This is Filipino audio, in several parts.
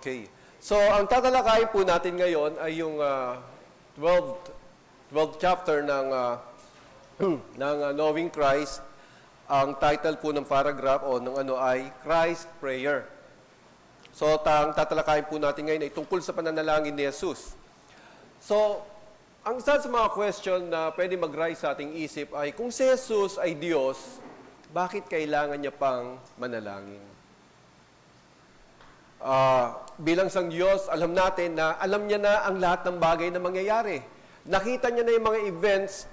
Okay. So, ang tatalakayin po natin ngayon ay yung 12th chapter ng Knowing Christ. Ang title po ng paragraph o ng ay Christ Prayer. So, ang tatalakayin po natin ngayon ay tungkol sa pananalangin ni Jesus. So, ang isa sa mga question na pwede mag-rise sa ating isip ay kung si Jesus ay Diyos, bakit kailangan niya pang manalangin? Bilang sang Diyos, alam natin na alam niya na ang lahat ng bagay na mangyayari. Nakita niya na yung mga events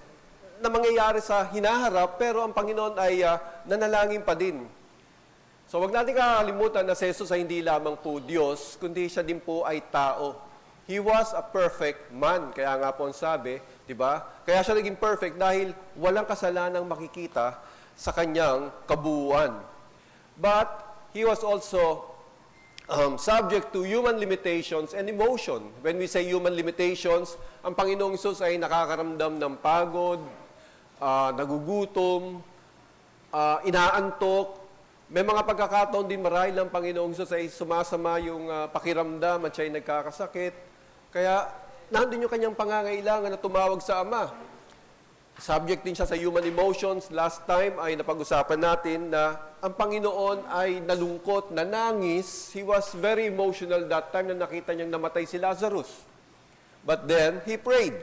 na mangyayari sa hinaharap, pero ang Panginoon ay nanalangin pa din. So wag natin kakalimutan na si Jesus ay hindi lamang po Diyos, kundi siya din po ay tao. He was a perfect man. Kaya nga po ang sabi, di ba? Kaya siya naging perfect dahil walang kasalanang makikita sa kanyang kabuuan. But he was also subject to human limitations and emotion. When we say human limitations, ang Panginoong Hesus ay nakakaramdam ng pagod, nagugutom, inaantok. May mga pagkakataon din marahil ng Panginoong Hesus ay sumasama yung pakiramdam at siya ay nagkakasakit. Kaya nandun yung kanyang pangangailangan na tumawag sa Ama. Subject din siya sa human emotions. Last time ay napag-usapan natin na ang Panginoon ay nalungkot, nanangis. He was very emotional that time na nakita niyang namatay si Lazarus. But then, He prayed.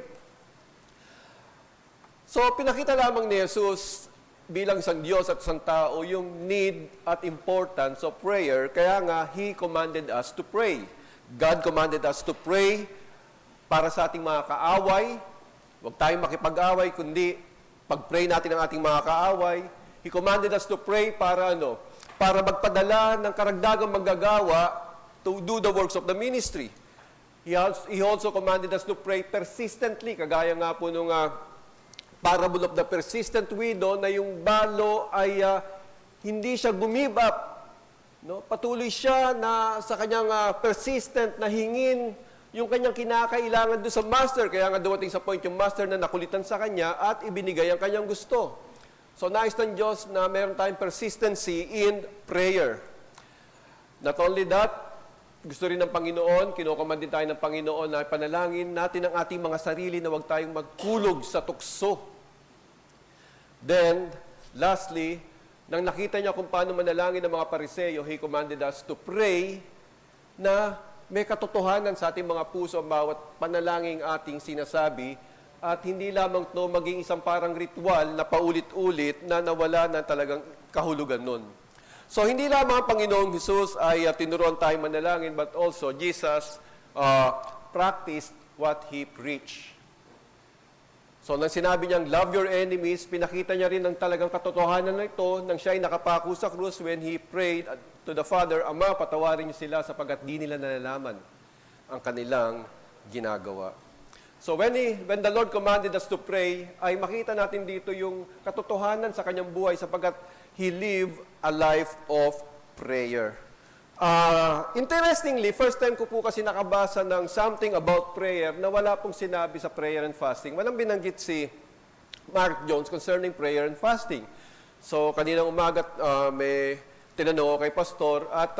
So, pinakita lamang ni Jesus bilang isang Diyos at isang tao yung need at importance of prayer. Kaya nga, He commanded us to pray. God commanded us to pray para sa ating mga kaaway. Huwag tayong makipag-away, kundi pag-pray natin ang ating mga kaaway. He commanded us to pray para Para magpadala ng karagdagang manggagawa to do the works of the ministry. He also commanded us to pray persistently, kagaya nga po nung parable of the persistent widow na yung balo ay hindi siya gumibap. No? Patuloy siya na sa kanyang persistent na hingin yung kanyang kinakailangan doon sa master. Kaya nga dumating sa point yung master na nakulitan sa kanya at ibinigay ang kanyang gusto. So nais ng Diyos na meron tayong persistency in prayer. Not only that, gusto rin ng Panginoon, kinukomand din tayo ng Panginoon na panalangin natin ang ating mga sarili na huwag tayong magkulog sa tukso. Then, lastly, nang nakita niya kung paano manalangin ng mga Pariseyo, He commanded us to pray na may katotohanan sa ating mga puso ang bawat panalangin ating sinasabi at hindi lamang ito maging isang parang ritual na paulit-ulit na nawala na talagang kahulugan nun. So, hindi lamang ang Panginoong Hesus ay tinuruan tayo manalangin, but also Jesus practiced what He preached. So, nang sinabi niyang, love your enemies, pinakita niya rin ang talagang katotohanan na ito nang siya ay nakapako sa krus when He prayed to the Father, Ama, patawarin niyo sila sapagkat di nila nalalaman ang kanilang ginagawa. So, when the Lord commanded us to pray, ay makita natin dito yung katotohanan sa kanyang buhay sapagkat He lived a life of prayer. Interestingly, first time ko po kasi nakabasa ng something about prayer na wala pong sinabi sa prayer and fasting. Walang binanggit si Mark Jones concerning prayer and fasting. So, kaninang umaga may tinanong ko kay Pastor at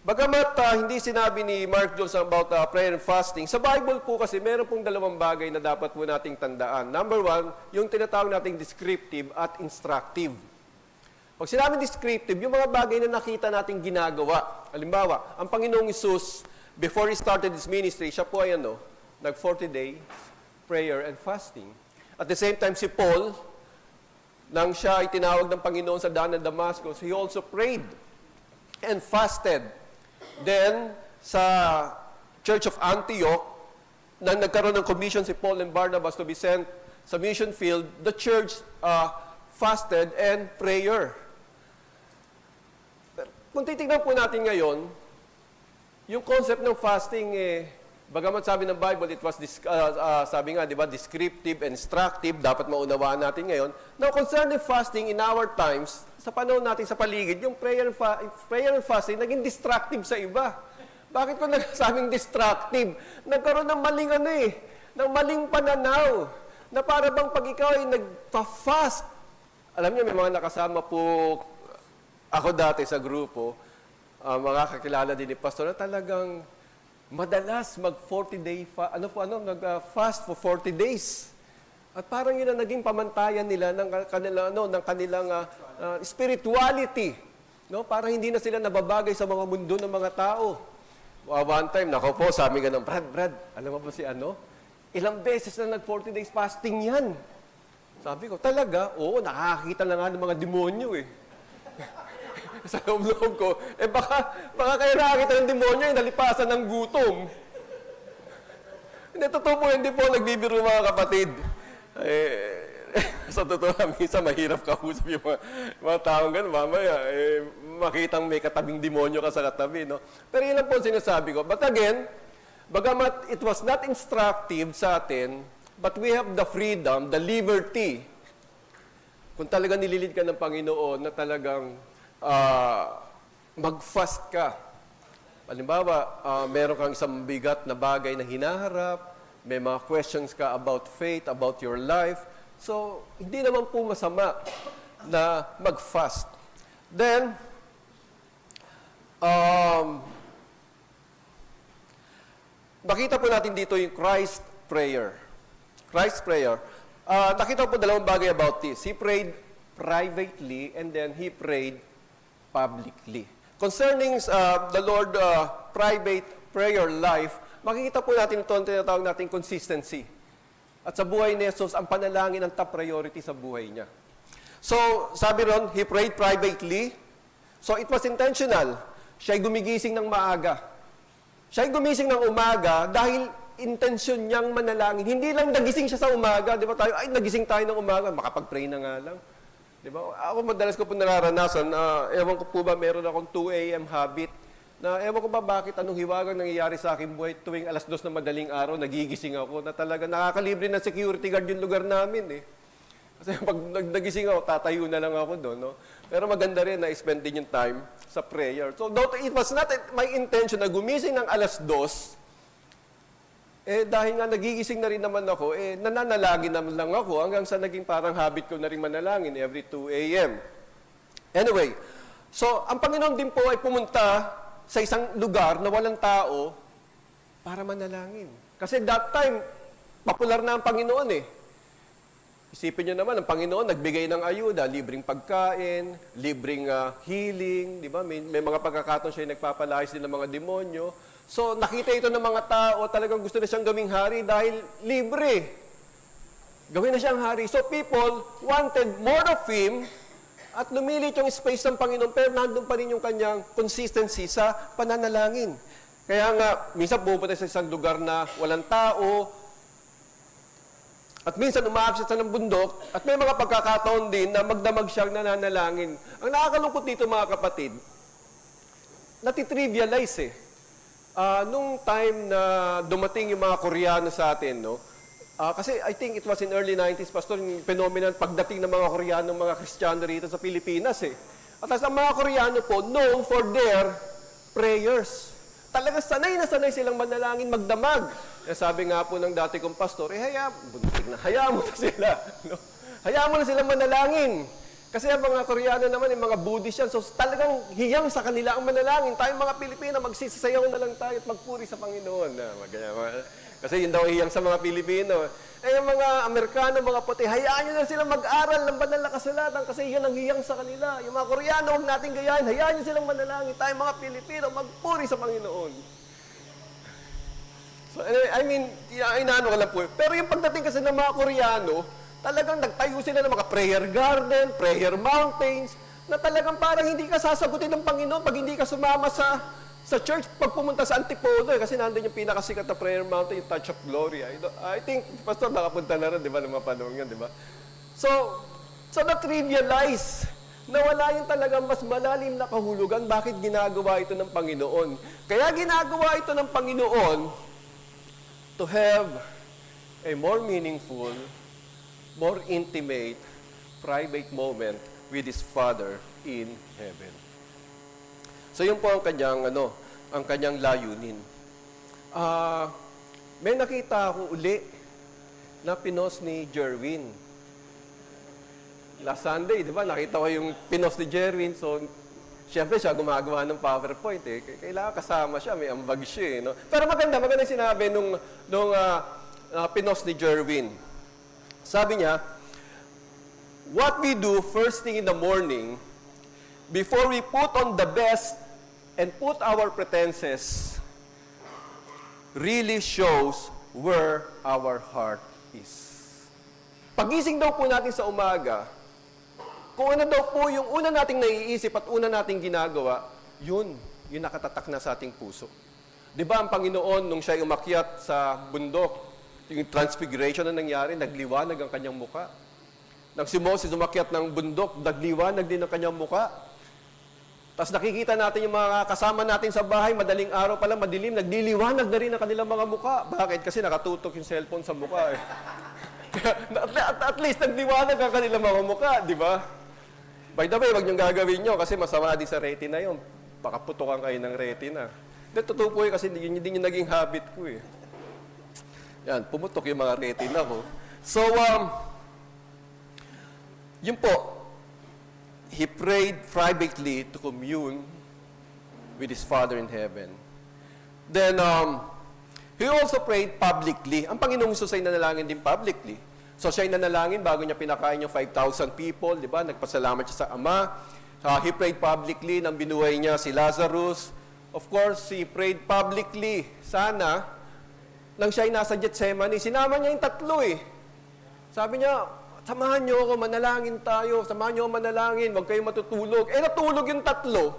bagamat hindi sinabi ni Mark Jones about prayer and fasting, sa Bible po kasi meron pong dalawang bagay na dapat po nating tandaan. Number one, yung tinatawag nating descriptive at instructive. Pag sinabing descriptive, yung mga bagay na nakita nating ginagawa. Halimbawa, ang Panginoong Hesus, before He started His ministry, siya po ay nag 40 days prayer and fasting. At the same time, si Paul, nang siya ay tinawag ng Panginoon sa daan ng Damascus, he also prayed and fasted. Then, sa Church of Antioch, nang nagkaroon ng commission si Paul and Barnabas to be sent sa mission field, the church fasted and prayer. Kung titignan po natin ngayon, yung concept ng fasting, bagamat sabi ng Bible, it was, sabi nga, di ba, descriptive and instructive, dapat maunawaan natin ngayon. Now, concerning fasting in our times, sa panahon natin sa paligid, yung prayer and fasting naging destructive sa iba. Bakit ko nagsabing destructive? Nagkaroon ng maling ng maling pananaw, na para bang pag ikaw ay nagpa-fast, alam niyo, may mga nakasama po ako dati sa grupo, mga kakilala din ni Pastor na talagang madalas mag 40-day fast for 40 days. At parang yun ang naging pamantayan nila ng kanilang spirituality. No? Parang hindi na sila nababagay sa mga mundo ng mga tao. One time, nako po, sabi nga ng, Brad, alam mo ba si ano? Ilang beses na nag 40 days fasting yan. Sabi ko, talaga? Oo, nakakakita na nga ng mga demonyo eh. Sa loob ko, baka kaya nakakita ng demonyo eh, nalipasan ng gutom. Hindi, totoo po, hindi po nagbibiro mga kapatid. Sa totoo lang, minsan mahirap kausap yung mga taong ganun. Mamaya, makitang may katabing demonyo ka sa katabi, no? Pero yun lang po ang sinasabi ko. But again, bagamat it was not instructive sa atin, but we have the freedom, the liberty, kung talagang nililid ka ng Panginoon na talagang mag-fast ka. Halimbawa, meron kang isang bigat na bagay na hinaharap, may mga questions ka about faith, about your life. So, hindi naman po masama na mag-fast. Then, nakita po natin dito yung Christ prayer. Christ prayer. Nakita po dalawang bagay about this. He prayed privately and then he prayed publicly. Concerning the Lord private prayer life, makikita po natin ito ang tinatawag natin consistency. At sa buhay ni Jesus, ang panalangin ang top priority sa buhay niya. So, sabi ron, he prayed privately. So, it was intentional. Siya'y gumigising ng maaga. Siya'y gumising ng umaga dahil intention niyang manalangin. Hindi lang nagising siya sa umaga. Di ba tayo, nagising tayo ng umaga, makapag-pray na nga lang. Di ba? Ako madalas ko po nararanasan, ewan ko po ba, meron akong 2 a.m. habit na ewan ko ba bakit anong hiwagang nangyayari sa akin buhay tuwing 2:00 na madaling araw, nagigising ako na talaga nakakalibre ng security guard yung lugar namin eh. Kasi pag nagising ako, tatayo na lang ako doon. No? Pero maganda rin na spend din yung time sa prayer. So, though it was not my intention na gumising ng 2:00, dahil nga nagigising na rin naman ako, nananalangin naman lang ako hanggang sa naging parang habit ko na rin manalangin every 2 a.m. Anyway, so ang Panginoon din po ay pumunta sa isang lugar na walang tao para manalangin. Kasi that time, popular na ang Panginoon eh. Isipin nyo naman, ang Panginoon nagbigay ng ayuda, libreng pagkain, libreng healing, di ba? May mga pagkakataon siya yung nagpapalayas din ng mga demonyo. So, nakita ito ng mga tao, talagang gusto na siyang gawing hari dahil libre. Gawin na siyang hari. So, people wanted more of Him at lumilit yung space ng Panginoon, pero nandun pa rin yung kanyang consistency sa pananalangin. Kaya nga, minsan pupunta sa isang lugar na walang tao, at minsan umaakyat siya ng bundok, at may mga pagkakataon din na magdamag siyang nananalangin. Ang nakakalungkot dito mga kapatid, natitrivialize eh. Nung time na dumating yung mga Koreano sa atin, no? Kasi I think it was in early 90s, Pastor, yung phenomenon pagdating ng mga Koreano, mga Kristiyano rito sa Pilipinas eh. At ang mga Koreano po, known for their prayers. Talaga sanay na sanay silang manalangin, magdamag. Sabi nga po ng dati kong pastor, hayaan mo na sila. No? Hayaan mo na silang manalangin. Kasi ang mga Koreano naman, yung mga Buddhist yan, so talagang hiyang sa kanila ang manalangin. Tayong mga Pilipino, magsisayaw na lang tayo at magpuri sa Panginoon. Kasi yun daw hiyang sa mga Pilipino. Yung mga Amerikano, mga puti, hayaan nyo na sila mag-aral ng banal na kasulatan kasi yan ang hiyang sa kanila. Yung mga Koreano, huwag natin gayahin, hayaan nyo silang manalangin. Tayong mga Pilipino, magpuri sa Panginoon. So, I mean, inaano ko lang po. Pero yung pagdating kasi ng mga Koreano, talagang nagtayo sila ng mga prayer garden, prayer mountains, na talagang parang hindi ka sasagutin ng Panginoon pag hindi ka sumama sa church, pag pumunta sa Antipolo, kasi nandun yung pinakasikat na prayer mountain, yung Touch of Glory. I think, Pastor, nakapunta na rin, di ba, ng mga panahon yun, di ba? So na-trivialize na wala yung talagang mas malalim na kahulugan, bakit ginagawa ito ng Panginoon. Kaya ginagawa ito ng Panginoon to have a more meaningful, more intimate, private moment with His Father in heaven. So yun po ang kanyang layunin. May nakita ako uli na pinost ni Jerwin. Last Sunday, di ba? Nakita ko yung pinost ni Jerwin. So, Siyempre siya gumagawa ng PowerPoint eh. Kailangan kasama siya, may ambag siya eh. No? Pero maganda sinabi nung pinos ni Jerwin. Sabi niya, what we do first thing in the morning, before we put on the best and put our pretenses, really shows where our heart is. Pagising daw po natin sa umaga, kung ano daw po yung una nating naiisip at una nating ginagawa, yun nakatatak na sa ating puso. Di ba ang Panginoon, nung siya umakyat sa bundok, yung transfiguration na nangyari, nagliwanag ang kanyang muka. Nang si Moses umakyat ng bundok, nagliwanag din ang kanyang muka. Tapos nakikita natin yung mga kasama natin sa bahay, madaling araw pa lang, madilim, nagliliwanag na rin ang kanilang mga muka. Bakit? Kasi nakatutok yung cellphone sa muka eh. At least nagliwanag ang kanilang mga muka, di ba? By the way, wag niyong gagawin nyo kasi masama din sa retina yun. Baka putukan kayo ng retina. Totoo po kasi hindi yung naging habit ko eh. Yan, pumutok yung mga retina ko. So, yun po, he prayed privately to commune with his Father in heaven. Then, he also prayed publicly. Ang Panginoong Jesus ay nanalangin din publicly. So, siya ay nanalangin bago niya pinakain yung 5,000 people, di ba? Nagpasalamat siya sa Ama. He prayed publicly nang binuhay niya si Lazarus. Of course, he prayed publicly. Sana, nang siya ay nasa Gethsemane, sinama niya yung tatlo eh. Sabi niya, samahan niyo ako, manalangin tayo. Samahan niyo ako manalangin, huwag kayong matutulog. Natulog yung tatlo.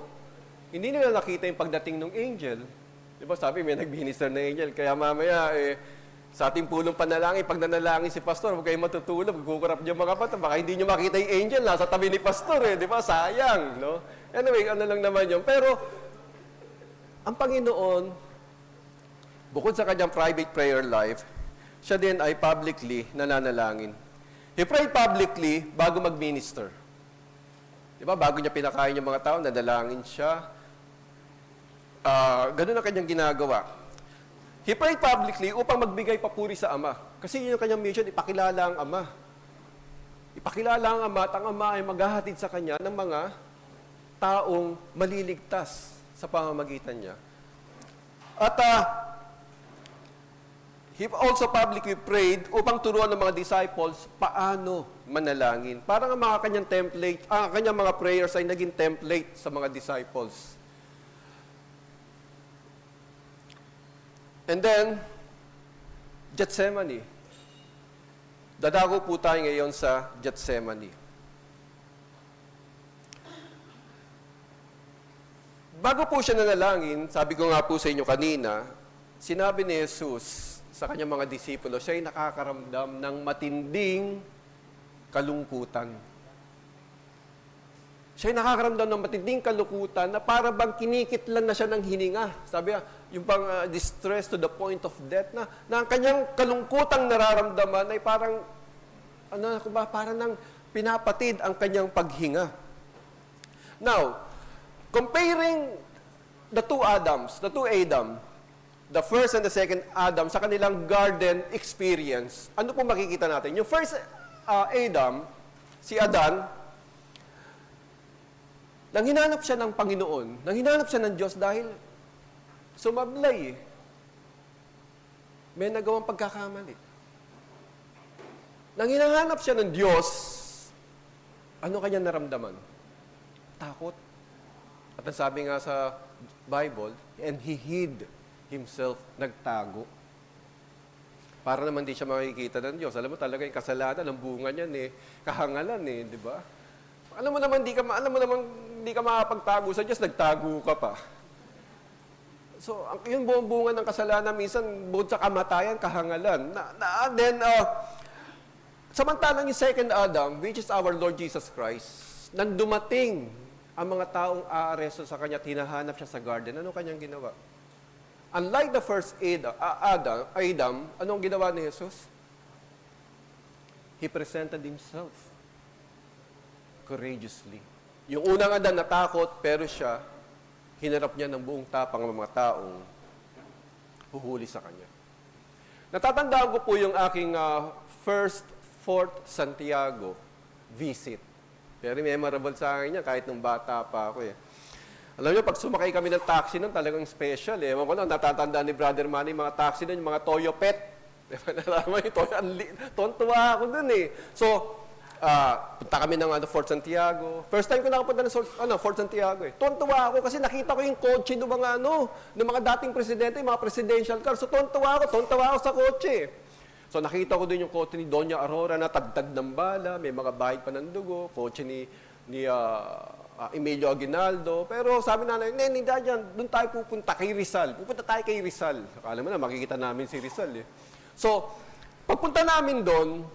Hindi nila nakita yung pagdating ng angel. Di ba sabi, may nag-minister na angel. Kaya mamaya, sa ating pulong panalangin, pag nanalangin si pastor, huwag kayong matutulog, kukurap niyo mga bata, baka hindi niyo makita yung angel, nasa tabi ni pastor eh, di ba? Sayang, no? Anyway, ano lang naman yun. Pero, ang Panginoon, bukod sa kanyang private prayer life, siya din ay publicly nananalangin. He prayed publicly bago mag-minister. Di ba? Bago niya pinakain yung mga tao, nanalangin siya. Ganun ang kanyang ginagawa. He prayed publicly upang magbigay papuri sa Ama. Kasi yun yung kanyang mission, ipakilala ang Ama. Ipakilala ang Ama at ang Ama ay maghahatid sa kanya ng mga taong maliligtas sa pamamagitan niya. At he also publicly prayed upang turuan ng mga disciples paano manalangin. Parang ang mga kanyang template, kanyang mga prayers ay naging template sa mga disciples. And then, Gethsemane. Dadako po tayo ngayon sa Gethsemane. Bago po siya nanalangin, sabi ko nga po sa inyo kanina, sinabi ni Jesus sa kanyang mga disipulo, siya ay nakakaramdam ng matinding kalungkutan. Siya ay nakakaramdam ng matinding kalungkutan na para bang kinikitlan na siya ng hininga. Sabi yung pang distress to the point of death na ang kanyang kalungkutang nararamdaman ay parang parang nang pinapatid ang kanyang paghinga. Now, comparing the two Adam, the first and the second Adam sa kanilang garden experience, ano po makikita natin? Yung first Adam, si Adan, nang hinanap siya ng Panginoon, nang hinanap siya ng Diyos dahil sumablay eh. May nagawang pagkakamali. Nang hinahanap siya ng Diyos, ano kanya naramdaman? Takot. At ang sabi nga sa Bible, and he hid himself, nagtago. Para naman di siya makikita ng Diyos. Alam mo talaga yung kasalanan, ang bunga niyan eh, kahangalan eh, di ba? Alam mo naman, hindi ka makapagtago sa Diyos, nagtago ka pa. So, yung buong bunga ng kasalanan, minsan, bukod sa kamatayan, kahangalan. Then, samantalang yung second Adam, which is our Lord Jesus Christ, nang dumating ang mga taong aaresto sa kanya at hinahanap siya sa garden, ano kanyang ginawa? Unlike the first Adam, anong ginawa ni Jesus? He presented himself courageously. Yung unang Adan natakot, pero siya, hinarap niya ng buong tapang ng mga taong huhuli sa kanya. Natatandaan ko po yung aking first Fort Santiago visit. Very memorable sa akin yan, kahit nung bata pa ako eh. Alam niyo, pag sumakay kami ng taxi nun, talagang special eh. Ewan ko lang, natatandaan ni Brother Manny, mga taxi nun, yung mga Toyo Pet. Nalaman yung Toyo, tuwa ako dun eh. So, punta kami ng Fort Santiago. First time ko nakapunta ng Fort Santiago eh. Tuwa ako kasi nakita ko yung kotse ng mga ng mga dating presidente, yung mga presidential car. So, tuwa ako sa kotse. So, nakita ko din yung kotse ni Doña Aurora na tagtag ng bala, may mga bahid pa ng dugo, kotse ni Emilio Aguinaldo. Pero sabi na hindi dyan, doon tayo pupunta kay Rizal. Pupunta tayo kay Rizal. Akala mo na, makikita namin si Rizal eh. So, pagpunta namin doon,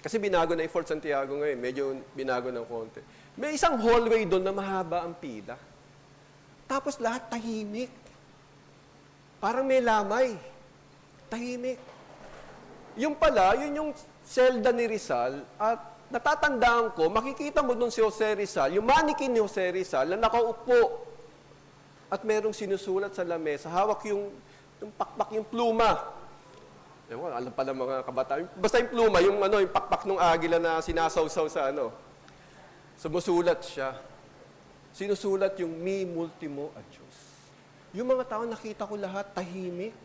kasi binago na yung Fort Santiago ngayon, medyo binago ng konti. May isang hallway doon na mahaba ang pila. Tapos lahat tahimik. Parang may lamay. Tahimik. Yung pala, yun yung selda ni Rizal at natatandaan ko, makikita mo doon si Jose Rizal, yung mannequin ni Jose Rizal na nakaupo at merong sinusulat sa lamesa, hawak yung pakpak, yung pluma. Ewan, alam pala mga kabataan. Basta yung pluma, yung pakpak ng agila na sinasawsaw sa Sumusulat siya. Sinusulat yung mi multimo adios. Yung mga tao, nakita ko lahat, tahimik.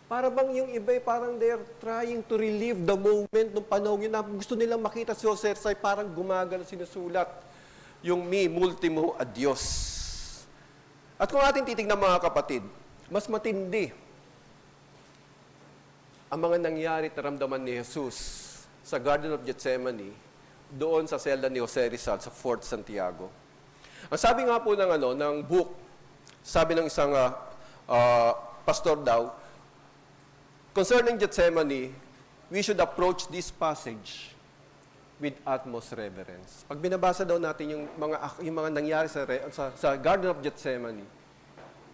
Para bang yung iba, parang they're trying to relive the moment ng panahon yun na gusto nilang makita si Jose Rizal, parang gumagal sinusulat yung mi multimo adios. At kung ating titignan mga kapatid, mas matindi ang mga nangyari at naramdaman ni Jesus sa Garden of Gethsemane doon sa selda ni Jose Rizal sa Fort Santiago. Ang sabi nga po ng book, sabi ng isang pastor daw, concerning Gethsemane, we should approach this passage with utmost reverence. Pag binabasa daw natin yung mga nangyari sa Garden of Gethsemane,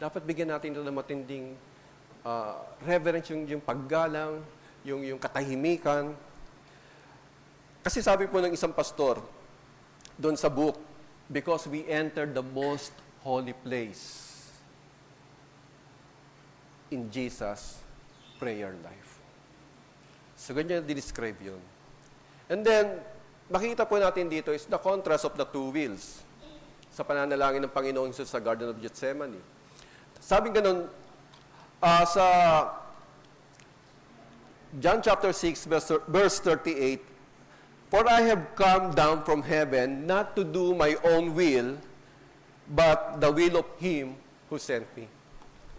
dapat bigyan natin ito ng matinding reverence, yung paggalang, yung katahimikan. Kasi sabi po ng isang pastor doon sa book, because we entered the most holy place in Jesus' prayer life. So, ganyan describe yun. And then, makita po natin dito is the contrast of the two wills sa pananalangin ng Panginoong Jesus sa Garden of Gethsemane. Sabi ganun, sa John chapter 6, verse 38, "For I have come down from heaven not to do my own will, but the will of Him who sent me."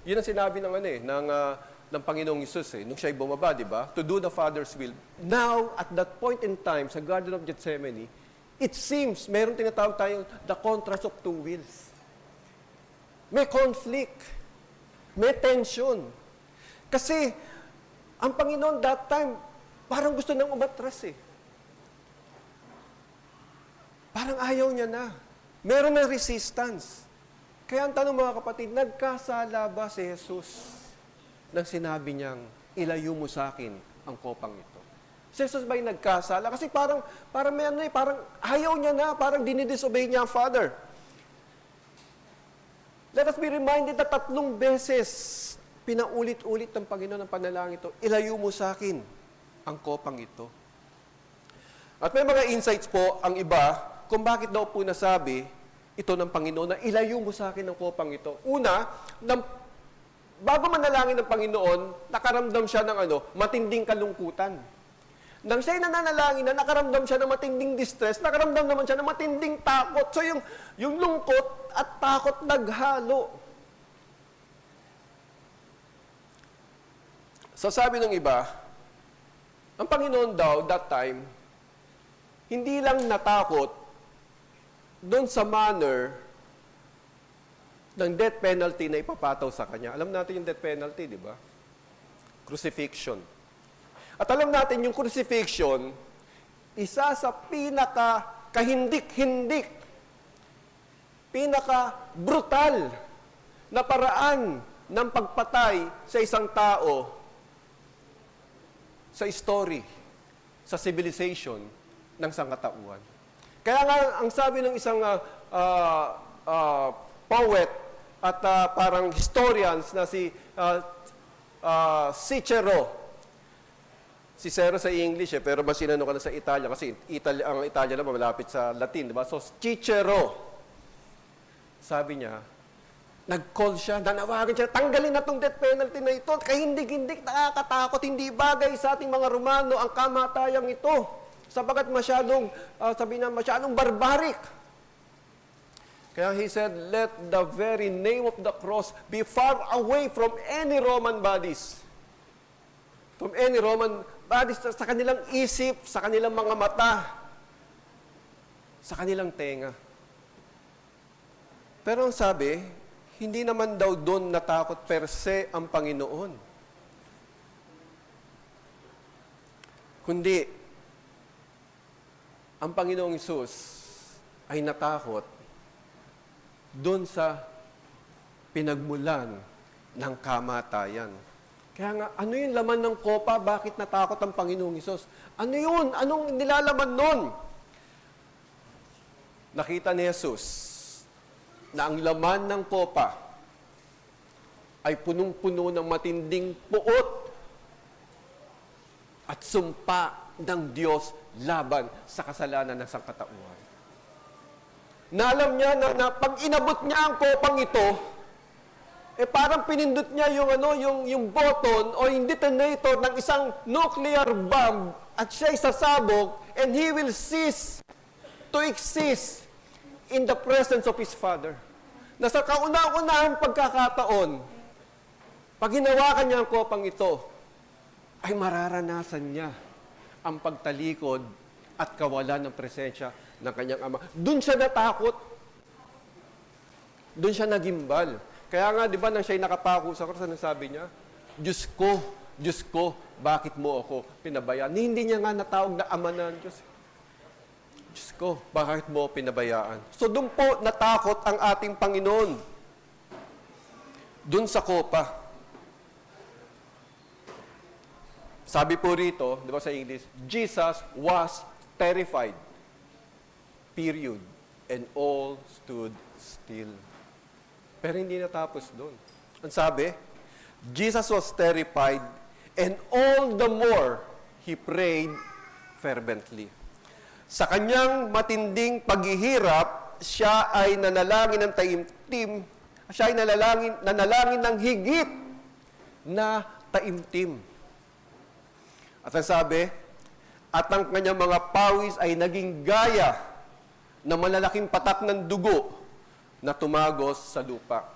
Yun ang sinabi ng Panginoong Hesus nung siya'y bumaba, di ba? To do the Father's will. Now, at that point in time, sa Garden of Gethsemane, it seems, meron tinatawag tayong the contrast of two wills. May conflict. May tension. Kasi, ang Panginoon that time, parang gusto nang umatras Parang ayaw niya na. Meron ng resistance. Kaya ang tanong mga kapatid, nagkasala ba si Jesus nang sinabi niyang, ilayo mo sa akin ang kopang ito? Si Jesus ba'y nagkasala? Kasi parang may parang ayaw niya na, parang dinidisobey niya ang Father. Let us be reminded na 3 beses pinaulit-ulit ng Panginoon ang panalangin ito, ilayo mo sa akin ang kopang ito. At may mga insights po ang iba kung bakit daw po nasabi ito ng Panginoon na ilayo mo sa akin ang kopang ito. Una, bago manalangin ng Panginoon, nakaramdam siya ng matinding kalungkutan. Nang siya'y nananalangin na nakaramdam siya ng matinding distress, nakaramdam naman siya ng matinding takot. So yung lungkot at takot naghalo. So sabi ng iba, ang Panginoon daw that time, hindi lang natakot doon sa manner ng death penalty na ipapataw sa kanya. Alam natin yung death penalty, di ba? Crucifixion. At alam natin yung crucifixion, isa sa pinaka-kahindik-hindik, pinaka-brutal na paraan ng pagpatay sa isang tao sa story, sa civilization ng sangkatauhan. Kaya nga, ang sabi ng isang poet at parang historians na si Cicero. Cicero sa English pero mas sinano ka na sa Italia kasi ang Italia lang malapit sa Latin, di ba? So Cicero. sabi niya, nag-call siya, nanawagan siya, tanggalin na itong death penalty na ito. Kahindig-hindig, nakakatakot, hindi bagay sa ating mga Romano ang kamatayang ito. Sabagat masyadong, masyadong barbaric. Kaya he said, let the very name of the cross be far away from any Roman bodies. From any Roman bodies, sa kanilang isip, sa kanilang mga mata, sa kanilang tenga. Pero ang sabi, hindi naman daw doon natakot per se ang Panginoon. Kundi, ang Panginoong Hesus ay natakot doon sa pinagmulan ng kamatayan. Kaya nga, ano yung laman ng kopa? Bakit natakot ang Panginoong Hesus? Ano yun? Anong nilalaman nun? Nakita ni Jesus na ang laman ng kopa ay punong-puno ng matinding puot at sumpa ng Diyos laban sa kasalanan ng sangkatauhan. Na alam niya na pag inabot niya ang kopang ito, parang pinindot niya yung button o yung detonator ng isang nuclear bomb at siya'y sasabog and he will cease to exist in the presence of his Father. Na sa kauna-unahang pagkakataon, pag hinawakan niya ang kopang ito, ay mararanasan niya ang pagtalikod at kawalan ng presensya ng kanyang ama. Doon siya natakot. Doon siya nagimbal. Kaya nga, di ba, nang siya'y nakapako sa krus, ano sabi niya? Diyos ko, bakit mo ako pinabayaan? Hindi niya nga natawag na ama ng Diyos. Diyos ko, bakit mo pinabayaan? So doon po natakot ang ating Panginoon. Doon sa kopa. Sabi po rito, di ba sa English, Jesus was terrified. Period. And all stood still. Pero hindi natapos doon. Ang sabi, Jesus was terrified and all the more he prayed fervently. Sa kanyang matinding paghihirap, siya ay nanalangin ng taimtim. Siya ay nanalangin ng higit na taimtim. At ang sabi, at ang kanyang mga pawis ay naging gaya na malalaking patak ng dugo na tumagos sa lupa.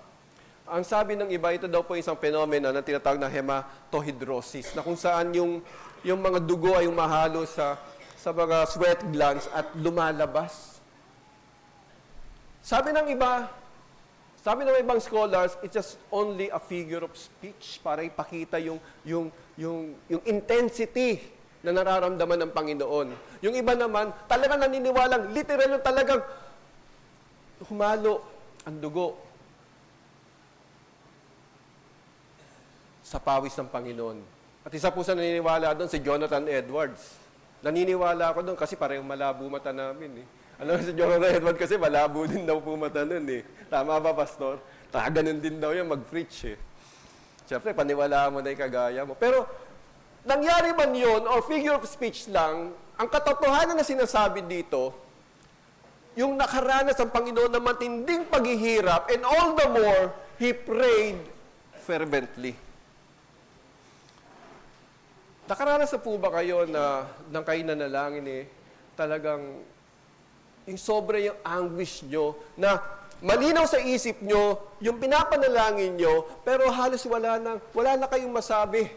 Ang sabi ng iba, ito daw po isang phenomena na tinatawag na hematohidrosis, na kung saan yung mga dugo ay umahalo sa mga sweat glands at lumalabas. Sabi ng ibang scholars, it's just only a figure of speech para ipakita yung intensity na nararamdaman ng Panginoon. Yung iba naman, talagang naniniwalang, literal yung talagang humalo ang dugo sa pawis ng Panginoon. At isa po sa naniniwala doon, si Jonathan Edwards. Naniniwala ako doon kasi parang malabo mata namin. Alam mo, si Jonathan Edwards kasi malabo din daw po mata nun. Tama ba, Pastor? Ganun din daw yan mag-preach. Siyempre, paniwalaan mo na yung kagaya mo. Pero, nangyari man yun, or figure of speech lang, ang katotohanan na sinasabi dito, yung nakaranas ang Panginoon na matinding paghihirap, and all the more, He prayed fervently. Nakaranas na po ba kayo na nang kayo nanalangin talagang yung sobra yung anguish nyo, na malinaw sa isip nyo, yung pinapanalangin nyo, pero halos wala na kayong masabi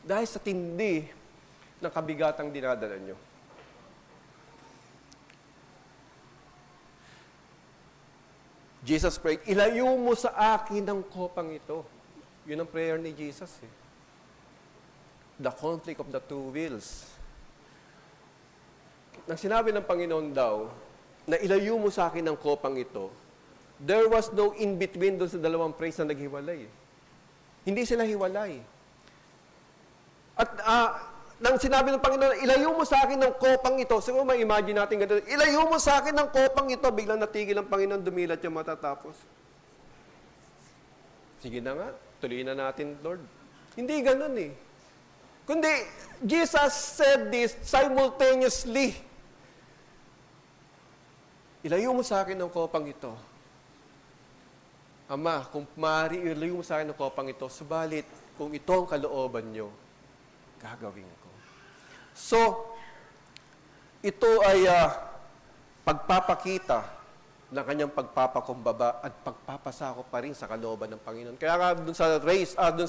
dahil sa tindi ng kabigatang dinadala nyo. Jesus prayed, ilayo mo sa akin ang kopang ito. Yun ang prayer ni Jesus. The conflict of the two wills. Nang sinabi ng Panginoon daw, na ilayo mo sa akin ang kopang ito, there was no in-between doon sa dalawang praise na naghiwalay. Hindi sila hiwalay. At nang sinabi ng Panginoon, ilayo mo sa akin ang kopang ito, siguro may imagine natin ganito, ilayo mo sa akin ang kopang ito, biglang natigil ang Panginoon, dumilat yung matatapos. Sige na nga, tuloy na natin, Lord. Hindi ganun Kundi, Jesus said this simultaneously. Ilayo mo sa akin ang kopang ito. Ama, kung maaari, ilayo mo sa akin ang kopang ito, subalit, kung ito ang kalooban nyo, gagawin ko. So, ito ay pagpapakita ng kanyang pagpapakumbaba at pagpapasako pa rin sa kalooban ng Panginoon. Kaya nga dun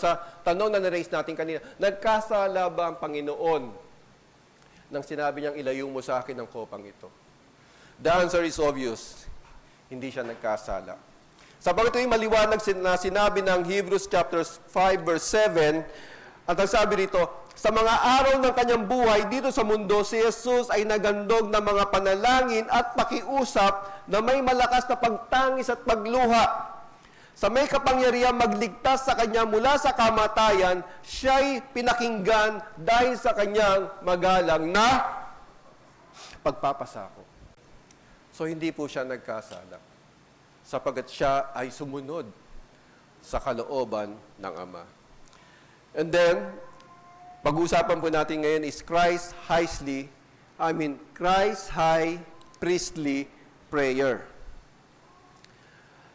sa tanong na na-raise natin kanina, nagkasala ba ang Panginoon nang sinabi niyang ilayo mo sa akin ang kopang ito? The answer is obvious. Hindi siya nagkasala. Sapagkat ito yung maliwanag na sinabi ng Hebrews chapter 5 verse 7, at ang sabi rito, sa mga araw ng kanyang buhay dito sa mundo, si Jesus ay nagandog ng mga panalangin at pakiusap na may malakas na pagtangis at pagluha. Sa may kapangyarihan magligtas sa kanya mula sa kamatayan, siya'y pinakinggan dahil sa kanyang magalang na pagpapasako. So hindi po siya nagkasala, sapagkat siya ay sumunod sa kalooban ng Ama. And then, pag-uusapan po natin ngayon is Christ High Priestly Prayer.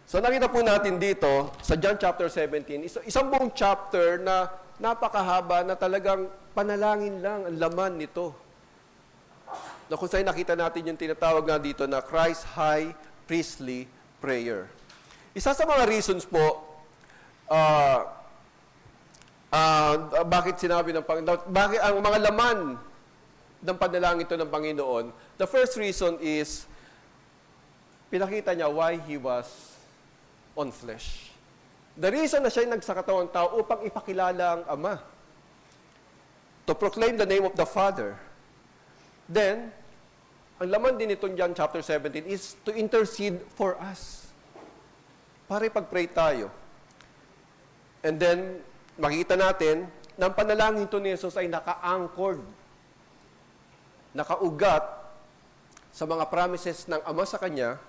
So nakita po natin dito sa John chapter 17, isang buong chapter na napakahaba na talagang panalangin lang ang laman nito. Na kung saan nakita natin yung tinatawag nga dito na Christ High Priestly Prayer. Isa sa mga reasons po, bakit sinabi ng Panginoon, bakit ang mga laman ng panalangin ito ng Panginoon, the first reason is, pinakita niya why He was on flesh. The reason na siya'y nagsakatawang tao upang ipakilala ang Ama. To proclaim the name of the Father. Then, ang laman din itong John chapter 17 is to intercede for us. Para ipag-pray tayo. And then, makikita natin na ang panalangin ito ni Jesus ay naka-anchored, nakaugat sa mga promises ng Ama sa Kanya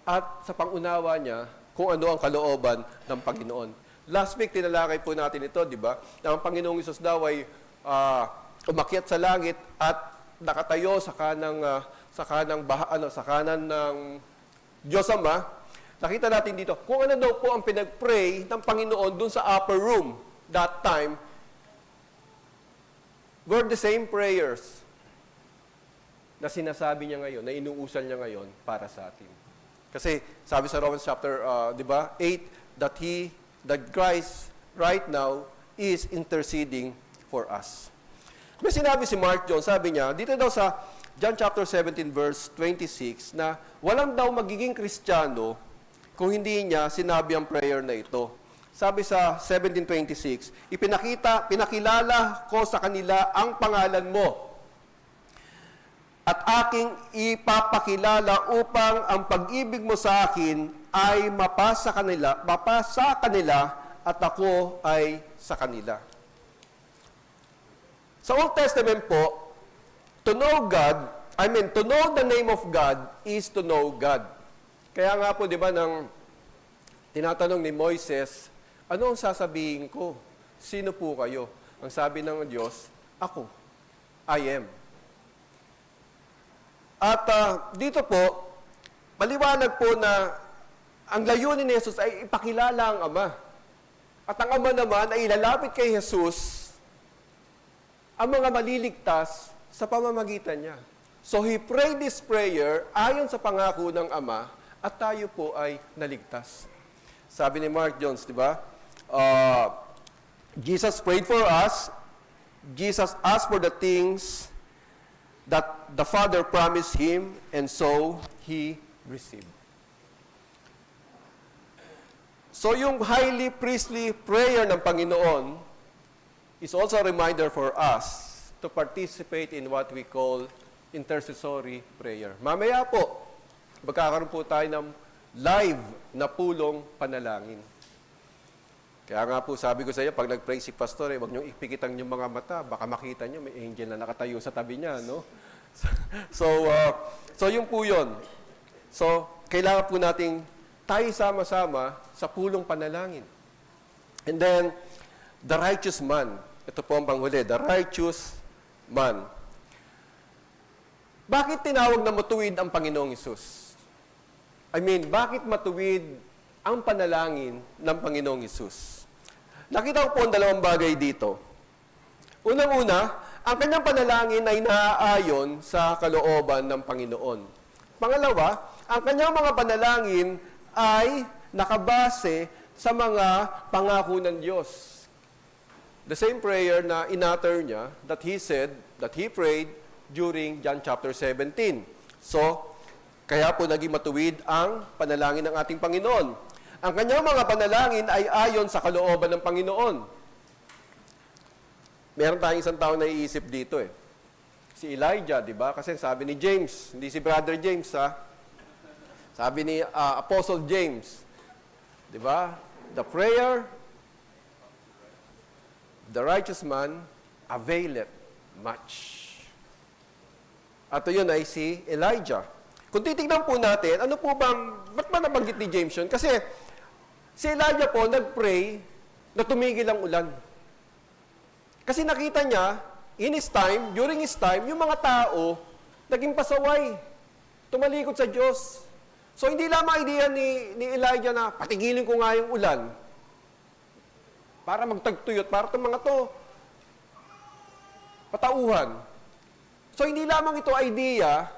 at sa pangunawa niya kung ano ang kalooban ng Panginoon. Last week, tinalakay po natin ito, di ba? Na ang Panginoong Jesus daw ay umakyat sa langit at nakatayo sa kanan ng Diyos Ama. Nakita natin dito, kung ano daw po ang pinag-pray ng Panginoon dun sa upper room that time, were the same prayers na sinasabi niya ngayon, na inuusal niya ngayon para sa atin. Kasi sabi sa Romans chapter 8, that Christ right now is interceding for us. May sinabi si Mark John, sabi niya, dito daw sa John chapter 17 verse 26, na walang daw magiging Kristiyano kung hindi niya sinabi ang prayer na ito. Sabi sa 17:26, pinakilala ko sa kanila ang pangalan mo at aking ipapakilala upang ang pag-ibig mo sa akin ay mapasa kanila at ako ay sa kanila. Sa Old Testament po, to know the name of God is to know God. Kaya nga po, di ba, nang tinatanong ni Moises, ano ang sasabihin ko? Sino po kayo? Ang sabi ng Diyos, ako. I am. At dito po, maliwanag po na ang layunin ni Jesus ay ipakilala ang Ama. At ang Ama naman ay ilalapit kay Jesus ang mga maliligtas sa pamamagitan niya. So He prayed this prayer ayon sa pangako ng Ama at tayo po ay naligtas. Sabi ni Mark Jones, di ba? Jesus prayed for us. Jesus asked for the things that the Father promised Him, and so He received. So yung highly priestly prayer ng Panginoon is also a reminder for us to participate in what we call intercessory prayer. Mamaya po, magkakaroon po tayo ng live na pulong panalangin. Kaya nga po, sabi ko sa iyo, pag nag-pray si pastor, huwag niyong ipikit ang inyong mga mata, baka makita niyo, may angel na nakatayo sa tabi niya, no? So yun po yun. So, kailangan po nating tayo sama-sama sa pulong panalangin. And then, the righteous man. Ito po ang panghuli, the righteous man. Bakit tinawag na matuwid ang Panginoong Hesus? Bakit matuwid ang panalangin ng Panginoong Hesus. Nakita ko po ang dalawang bagay dito. Unang-una, ang kanyang panalangin ay naaayon sa kalooban ng Panginoon. Pangalawa, ang kanyang mga panalangin ay nakabase sa mga pangako ng Diyos. The same prayer na in-utter niya that he said, that he prayed during John chapter 17. So, kaya po naging matuwid ang panalangin ng ating Panginoon. Ang kanyang mga panalangin ay ayon sa kalooban ng Panginoon. Meron tayong isang tao na iisip dito eh. Si Elijah, di ba? Kasi sabi ni James, hindi si Brother James ha. Sabi ni Apostle James, di ba? The prayer, the righteous man availeth much. At yun ay si Elijah. Kung titignan po natin, ano po bang, ba't ba nabanggit ni James yun? Kasi si Elijah po nag-pray na tumigil ang ulan. Kasi nakita niya, in his time, during his time, yung mga tao, naging pasaway. Tumalikod sa Diyos. So, hindi lamang idea ni Elijah na patigilin ko nga yung ulan para magtagtuyot, para itong mga to patauhan. So, hindi lamang ito idea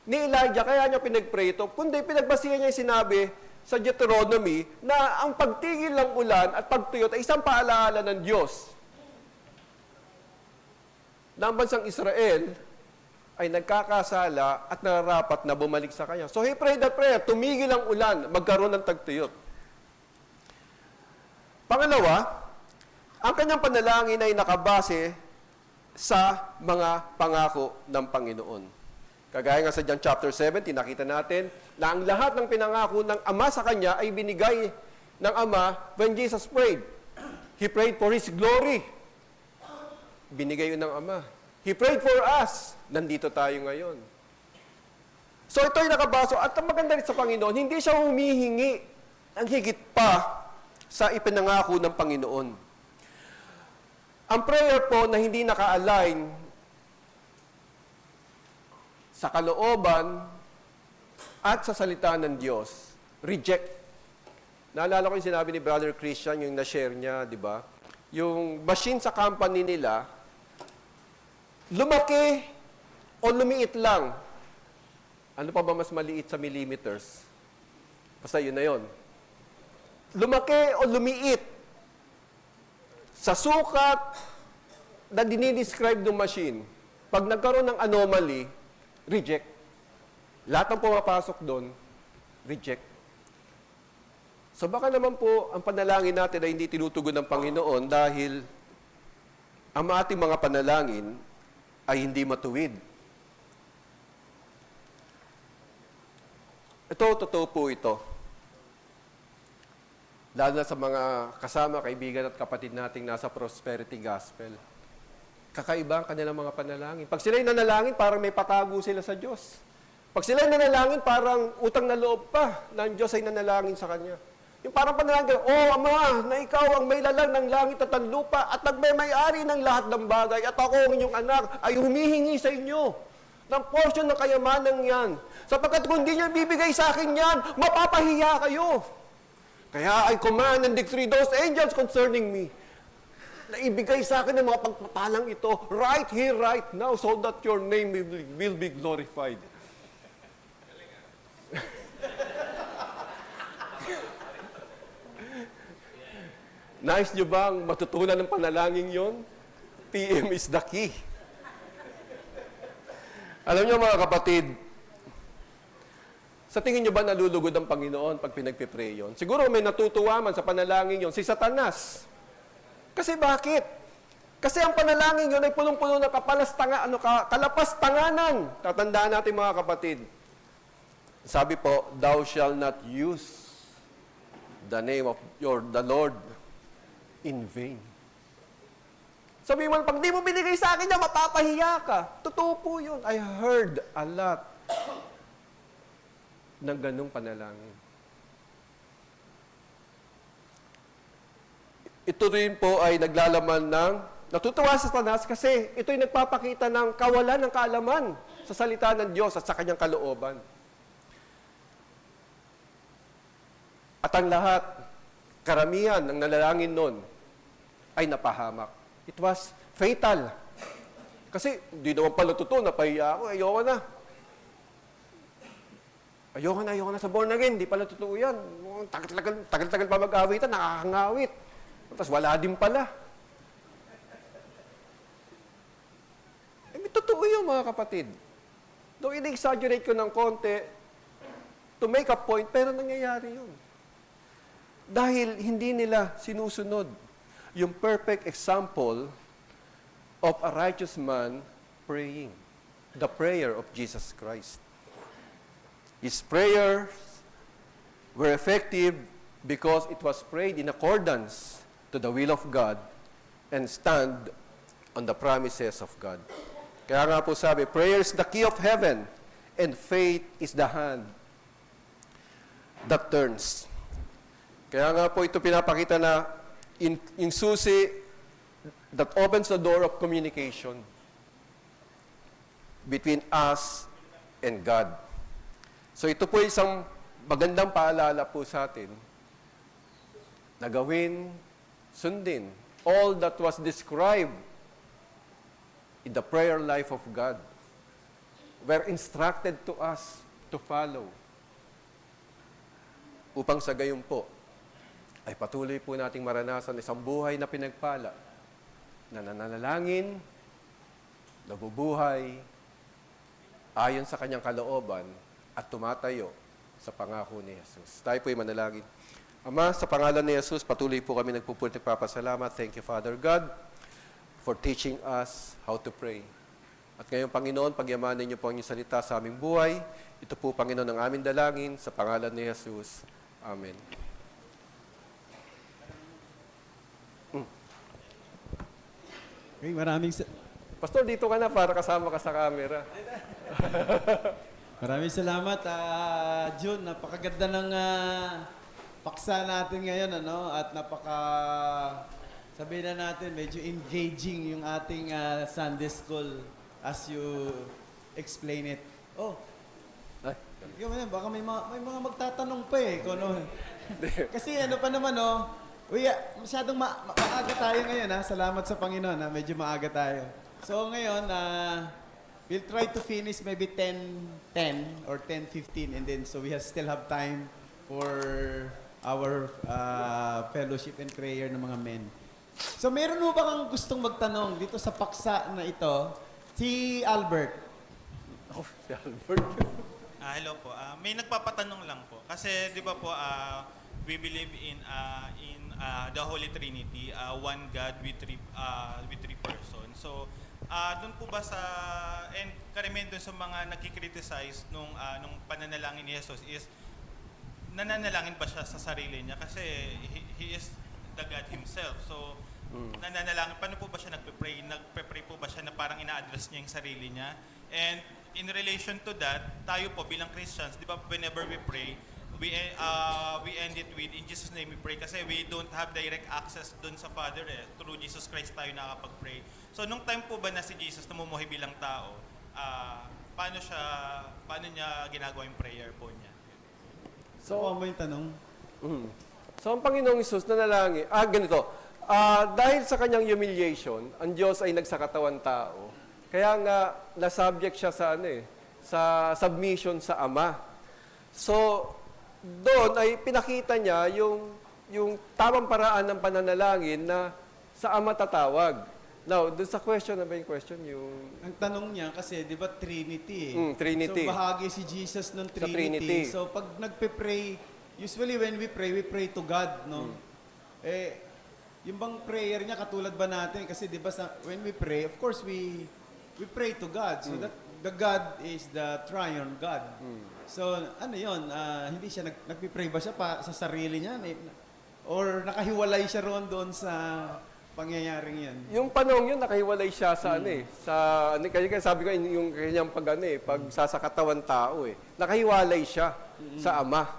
ni Elijah, kaya niya pinag-pray ito, kundi pinagbasihan niya yung sinabi sa Deuteronomy na ang pagtigil ng ulan at pagtuyot ay isang paalaala ng Diyos na ang bansang Israel ay nagkakasala at nararapat na bumalik sa Kanya. So he prayed that prayer, tumigil ang ulan, magkaroon ng tagtuyot. Pangalawa, ang kanyang panalangin ay nakabase sa mga pangako ng Panginoon. Kagaya nga sa John chapter 17, nakita natin na ang lahat ng pinangako ng Ama sa Kanya ay binigay ng Ama when Jesus prayed. He prayed for His glory. Binigay yun ng Ama. He prayed for us. Nandito tayo ngayon. So ito'y nakabaso. At ang maganda rin sa Panginoon, hindi siya humihingi ang higit pa sa ipinangako ng Panginoon. Ang prayer po na hindi naka-align sa kalooban at sa salita ng Diyos, reject. Naalala ko yung sinabi ni Brother Christian, yung na-share niya, di ba? Yung machine sa company nila, lumaki o lumiit lang. Ano pa ba mas maliit sa millimeters? Basta yun na yun. Lumaki o lumiit sa sukat na dinidescribe ng machine. Pag nagkaroon ng anomaly, reject. Lahat ng pumapasok doon, reject. So baka naman po, ang panalangin natin ay hindi tinutugon ng Panginoon dahil ang ating mga panalangin ay hindi matuwid. Ito, totoo po ito. Lalo na sa mga kasama, kaibigan at kapatid nating nasa prosperity gospel. Kakaiba ang kanilang mga panalangin. Pag sila'y nanalangin, parang may patago sila sa Diyos. Pag sila'y nanalangin, parang utang na loob pa na ang Diyos ay nanalangin sa Kanya. Yung parang panalangin, Ama, na ikaw ang may lalang ng langit at ang lupa at nagmay-ari ng lahat ng bagay at ako ang inyong anak ay humihingi sa inyo ng portion ng kayamanan yan. Sapagkat kung di niya bibigay sa akin yan, mapapahiya kayo. Kaya I command and decree those angels concerning me na ibigay sa akin ng mga pagpapalang ito right here, right now, so that your name will be glorified. Nice nyo bang matutunan ng panalangin yon? PM is the key. Alam nyo mga kapatid, sa tingin nyo ba nalulugod ang Panginoon pag pinagpipray yun? Siguro may natutuwa man sa panalangin yon, si Satanas. Kasi bakit? Kasi ang panalangin yun ay punong-puno ng kalapastanganan. Tatandaan natin mga kapatid. Sabi po, thou shall not use the name of the Lord in vain. Sabi mo, pag di mo binigay sa akin yan, mapapahiya ka. Totoo po yun. I heard a lot ng ganung panalangin. Ito rin po ay naglalaman ng natutuwa sa Satanas kasi ito'y nagpapakita ng kawalan ng kaalaman sa salita ng Diyos at sa kanyang kalooban. At ang lahat, karamihan ng nalalangin nun ay napahamak. It was fatal. Kasi di naman pala totoo, napahiya ako, ayoko na. Ayoko na sa born again, di pala totoo yan. Tagal-tagal pa mag-awitan, nakakangawit. Tapos wala din pala. May totoo yun, mga kapatid. Though in-exaggerate ko ng konti, to make a point, pero nangyayari yun. Dahil hindi nila sinusunod yung perfect example of a righteous man praying. The prayer of Jesus Christ. His prayers were effective because it was prayed in accordance to the will of God and stand on the promises of God. Kaya nga po sabi, prayer is the key of heaven and faith is the hand that turns. Kaya nga po ito pinapakita na in susi that opens the door of communication between us and God. So ito po isang magandang paalala po sa atin na gawin, sundin, all that was described in the prayer life of God were instructed to us to follow. Upang sa gayon po, ay patuloy po nating maranasan isang buhay na pinagpala, na nananalangin, nabubuhay, ayon sa kanyang kalooban, at tumatayo sa pangako ni Jesus. Tayo po'y manalangin. Ama, sa pangalan ni Jesus, patuloy po kami nagpupunta nagpapasalamat. Thank you, Father God, for teaching us how to pray. At ngayon, Panginoon, pagyamanin niyo po ang inyong salita sa aming buhay. Ito po, Panginoon, ang aming dalangin sa pangalan ni Jesus. Amen. Okay, Pastor, dito ka na para kasama ka sa camera. maraming salamat, Jun. Napakaganda ng paksa natin ngayon, ano? At sabihin na natin, medyo engaging yung ating Sunday school as you explain it. Oh, Ay, baka may mga magtatanong pa eh. Kung ano. Kasi ano pa naman, oh, masyadong maaga tayo ngayon, ha? Salamat sa Panginoon, ha? Medyo maaga tayo. So ngayon, we'll try to finish maybe 10:10 or 10:15 and then so we still have time for our fellowship and prayer ng mga men. So meron mo ba kang gustong magtanong dito sa paksa na ito? Si Albert. oh, si Albert. Hello po. May nagpapatanong lang po. Kasi 'di ba po we believe in the Holy Trinity, one God with three persons. So doon po ba and karamihan doon sa mga nakikriticize nung pananalangin ni Jesus is nananalangin ba siya sa sarili niya kasi he is the God himself. So nananalangin, paano po ba siya nagpe-pray? Nagpe-pray po ba siya na parang ina-address niya yung sarili niya? And in relation to that, tayo po bilang Christians, di ba whenever we pray, we end it with, in Jesus' name we pray, kasi we don't have direct access dun sa Father through Jesus Christ tayo nakakapag-pray. So nung time po ba na si Jesus namumuhay bilang tao, paano niya ginagawa yung prayer po niya? So, mo yung tanong? So, ang Panginoong Isus nanalangin, ganito, dahil sa kanyang humiliation, ang Diyos ay nagsakatawan tao. Kaya nga, na-subject siya sa submission sa Ama. So, doon ay pinakita niya yung tamang paraan ng pananalangin na sa Ama tatawag. Now, doon sa question, na ba yung question? Ang tanong niya kasi, di ba, Trinity eh. Trinity. So, bahagi si Jesus ng Trinity. Trinity. So, pag nagpe-pray, usually when we pray to God, no? Yung bang prayer niya, katulad ba natin? Kasi di ba, when we pray, of course, we pray to God. So, that the God is the triune God. So, ano yun? Hindi siya, nagpe-pray ba siya sa sarili niya? Or nakahiwalay siya roon doon sa pangyayaring yan? Yung panahon yun, nakahiwalay siya kaya sabi ko, yung kanyang pagsasakatawan tao nakahiwalay siya sa Ama.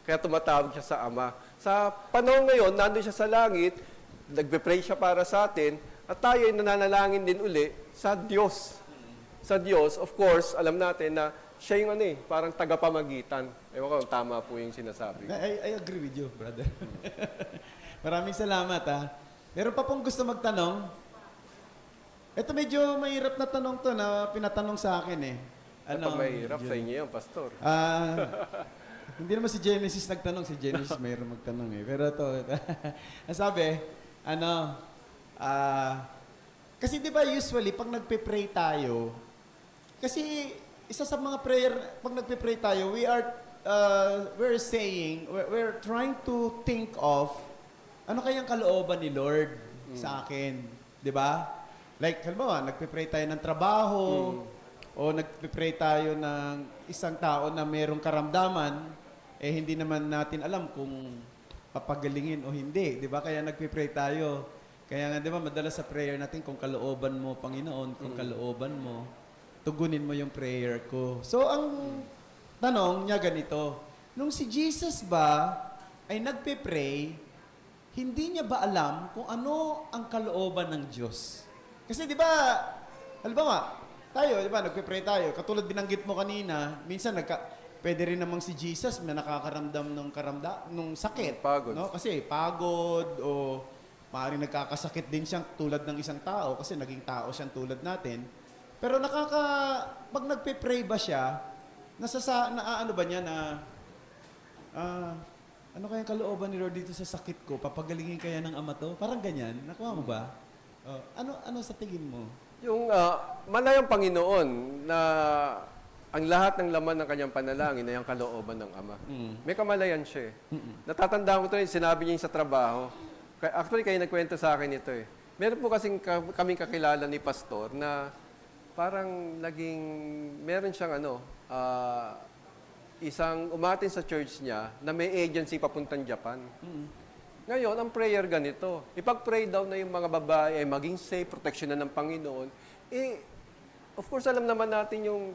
Kaya tumatawag siya sa Ama. Sa panahon ngayon, nandun siya sa langit, nagbe-pray siya para sa atin, at tayo ay nananalangin din uli sa Diyos. Sa Diyos, of course, alam natin na siya yung ano parang tagapamagitan. Ewan ko kung tama po yung sinasabi ko. I agree with you, brother. Maraming salamat, ha. Meron pa pong gusto magtanong? Ito medyo mahirap na tanong to na pinatanong sa akin eh. Pag mahirap sa inyo yan, Pastor. Hindi naman si Genesis nagtanong. Si Genesis mayroon magtanong eh. Pero ito, ang sabi, kasi di ba usually, pag nagpe-pray tayo, kasi isa sa mga prayer, pag nagpe-pray tayo, we're saying, we're trying to think of, ano kayang kalooban ni Lord sa akin? Di ba? Like, halimbawa, nagpe-pray tayo ng trabaho, o nagpe-pray tayo ng isang tao na mayroong karamdaman, eh hindi naman natin alam kung papagalingin o hindi. Di ba? Kaya nagpe-pray tayo. Kaya nga, di ba, madalas sa prayer natin, kung kalooban mo, Panginoon, kung kalooban mo, tugunin mo yung prayer ko. So, ang tanong niya ganito, nung si Jesus ba ay nagpe-pray, hindi niya ba alam kung ano ang kalooban ng Diyos? Kasi di ba, halimbawa, tayo, di ba, nagpe-pray tayo. Katulad binanggit mo kanina, minsan pwede rin namang si Jesus na nakakaramdam ng sakit. Pagod. No? Kasi pagod o maaaring nagkakasakit din siyang tulad ng isang tao kasi naging tao siyang tulad natin. Pero pag nagpe-pray ba siya, ano ba niya na, ano kayang kalooban ni Lord dito sa sakit ko? Papagalingin kaya ng ama to? Parang ganyan. Nakuha mo ba? Ano sa tingin mo? Yung malayang Panginoon na ang lahat ng laman ng kanyang panalangin ay ang kalooban ng Ama. May kamalayan siya eh. Natatandaan ko ito rin, sinabi niya yung sa trabaho. Actually, kayo nagkwento sa akin ito eh. Meron po kasing kaming kakilala ni Pastor na parang meron siyang isang umatin sa church niya na may agency papuntang Japan. Ngayon, ang prayer ganito. Ipag-pray daw na yung mga babae ay maging safe, proteksyonan ng Panginoon. Of course, alam naman natin yung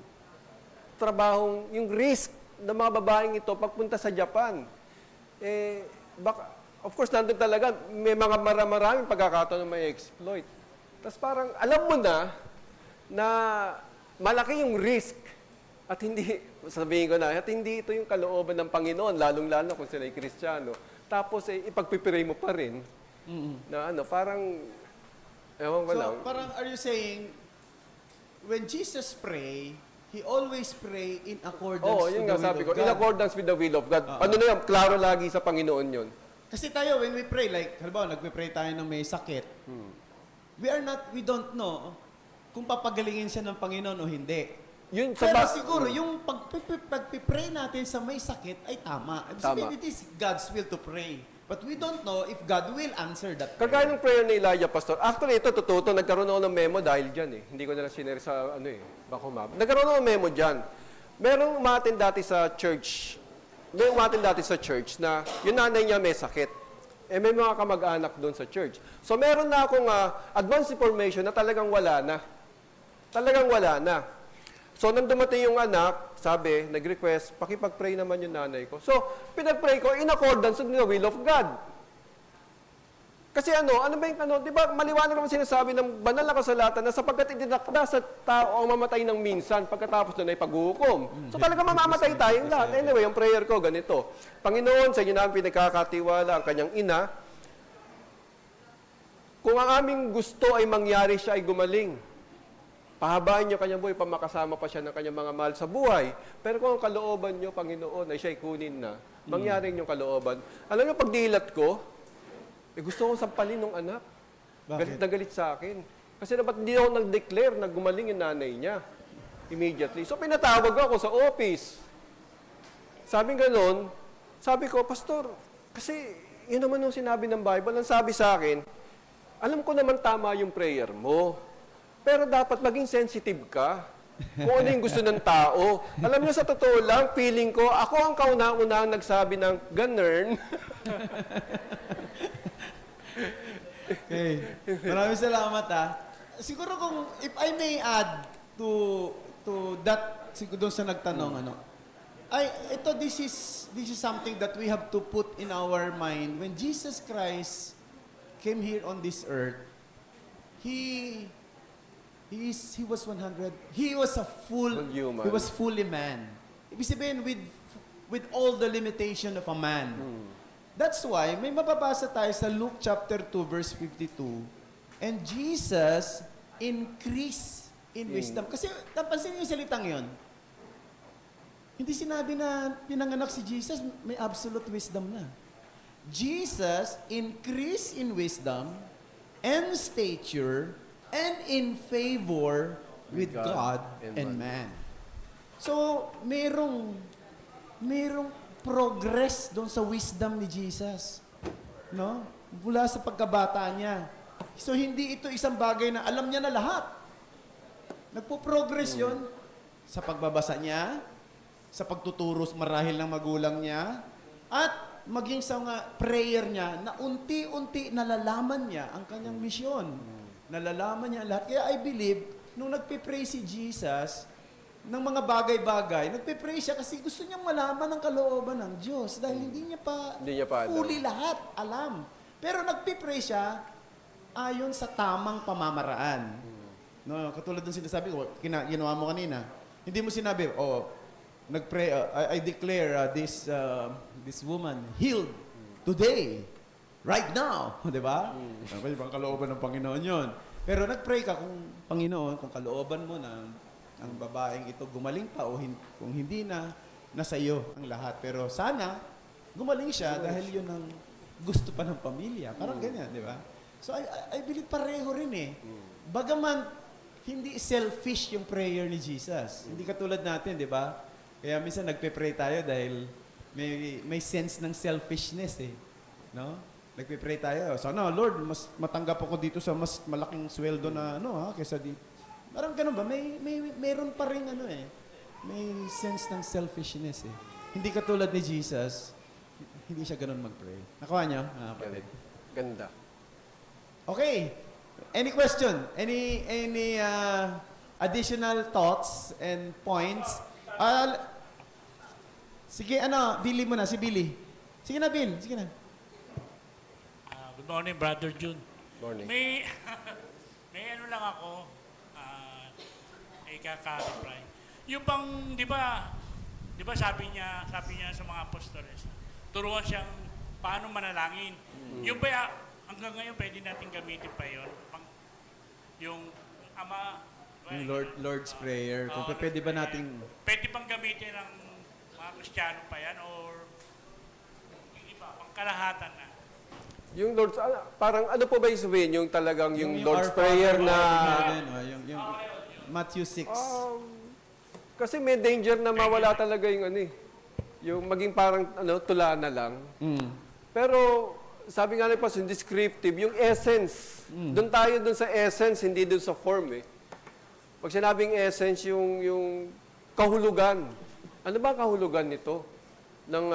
yung risk ng mga babaeng ito pagpunta sa Japan. Of course, nandun talaga, may mga maraming pagkakataon na may exploit. Tapos parang, alam mo na malaki yung risk at hindi, sabihin ko na, at hindi ito yung kalooban ng Panginoon, lalong-lalo kung sila ay Kristiyano. Tapos, ipagpipiray mo pa rin na parang, ewan ko lang. So, parang are you saying, when Jesus pray, He always pray in accordance to yun the nga will sabi of ko, God? in accordance with the will of God. Ano na yan, klaro lagi sa Panginoon yun. Kasi tayo, when we pray, like, halimbawa, nagpe-pray tayo ng may sakit, we don't know kung papagalingin siya ng Panginoon o hindi. Yun, Pero siguro, yung pagpipray natin sa may sakit ay tama. Ibig sabihin, it is God's will to pray. But we don't know if God will answer that prayer. Kagaya ng prayer ni Elijah, Pastor. Actually, ito, totoo to. Nagkaroon ako ng memo dahil dyan eh. Hindi ko na lang sinare sa, Bakumab. Nagkaroon ako ng memo dyan. Merong umatin dati sa church. May umatin dati sa church na yung nanay niya may sakit. May mga kamag-anak doon sa church. So, meron na akong advance information na talagang wala na. Talagang wala na. So, nang dumating yung anak, sabi, nag-request, pakipag-pray naman yung nanay ko. So, pinag-pray ko in accordance with the will of God. Kasi ano ba yung di ba, maliwanag naman sinasabi ng banal na kasalatan na sapagkat idinakda sa tao ang mamatay ng minsan, pagkatapos doon ay paghuhukom. So, talaga mamamatay tayong lahat. Anyway, yung prayer ko, ganito. Panginoon, sa inyo namin pinagkakatiwala ang kanyang ina, kung ang aming gusto ay mangyari, siya ay gumaling. Pahabain niyo kanyang buhay, pamakasama pa siya ng kanyang mga mahal sa buhay. Pero kung ang kalooban niyo, Panginoon, ay siya'y kunin na, mangyari yung kalooban. Alam niyo, pagdilat ko, gusto kong sampalin ng anak. Bakit? Galit na galit sa akin. Kasi dapat hindi ako nag-declare na gumaling yung nanay niya. Immediately. So, pinatawag ako sa office. Sabi ganon, sabi ko, Pastor, kasi yun naman yung sinabi ng Bible. Ang sabi sa akin, alam ko naman tama yung prayer mo. Pero dapat maging sensitive ka kung ano yung gusto ng tao. Alam niyo, sa totoo lang, feeling ko, ako ang kauna-unahang nagsabi ng ganern. Okay. Maraming salamat Siguro if I may add to that, siguro doon sa nagtanong, this is something that we have to put in our mind. When Jesus Christ came here on this earth, He He was 100. He was a Full human. He was fully man. Ibig sabihin, with all the limitation of a man. That's why, may mababasa tayo sa Luke chapter 2, verse 52. And Jesus increased in wisdom. Kasi, napansin niyo yung salitang yon. Hindi sinabi na pinanganak si Jesus, may absolute wisdom na. Jesus increased in wisdom and stature and in favor with God and man. So, merong progress doon sa wisdom ni Jesus. No? Mula sa pagkabata niya. So, hindi ito isang bagay na alam niya na lahat. Nagpo-progress yon sa pagbabasa niya, sa pagtuturo marahil ng magulang niya, at maging sa mga prayer niya na unti-unti nalalaman niya ang kanyang misyon. Nalalaman niya lahat. Kaya I believe, nung nagpe-pray si Jesus, ng mga bagay-bagay, nagpe-pray siya kasi gusto niyang malaman ang kalooban ng Diyos dahil hindi niya pa fully lahat alam. Pero nagpe-pray siya ayon sa tamang pamamaraan. No, katulad ng sinasabi ko, ginawa mo kanina. Hindi mo sinabi, nagpray, I declare this woman healed today, right now. Di ba? Kasi bang kalooban ng Panginoon yun. Pero nagpray ka kung Panginoon, kung kalooban mo na ang babaeng ito gumaling pa o kung hindi na, nasa iyo ang lahat. Pero sana, gumaling siya dahil yun ang gusto pa ng pamilya. Parang ganyan, di ba? So I believe pareho rin eh. Bagaman, hindi selfish yung prayer ni Jesus. Hindi katulad natin, di ba? Kaya minsan nagpe-pray tayo dahil may sense ng selfishness eh. No? Nagpe-pray tayo. Sana, Lord, mas matanggap ako dito sa mas malaking sweldo na kaysa dito. Parang ganun ba? Meron pa rin may sense ng selfishness eh. Hindi katulad ni Jesus, hindi siya ganun mag-pray. Nakuha niyo? Ganda. Okay. Any question? Any additional thoughts and points? Sige, Billy muna, si Billy. Sige na, Bill. Sige na. Good morning, Brother June. Morning. May ano lang ako, ikaka-reply. Yung bang, di ba sabi niya sa mga apostoles, turuan siyang paano manalangin. Yung ba, hanggang ngayon pwede natin gamitin pa yun? Yung Ama, Yung Lord's Prayer. Kung pwede ba nating... Pwede bang gamitin ng mga Kristiyano pa yan or yung iba, pangkalahatan na? Yung Lord's, parang ano po ba yung sabihin? Yung talagang yung Lord's Our Prayer Father na... who art in heaven, yung Matthew 6. Kasi may danger na mawala talaga yung yung maging parang tula na lang. Pero sabi nga rin pa, yung descriptive, yung essence. Doon tayo sa essence, hindi doon sa form eh. Pag sinabing essence, yung kahulugan. Ano ba ang kahulugan nito? Nang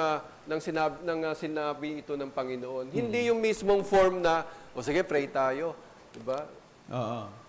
sinabi ito ng Panginoon. Hindi yung mismong form na, sige, pray tayo. Diba? Oo.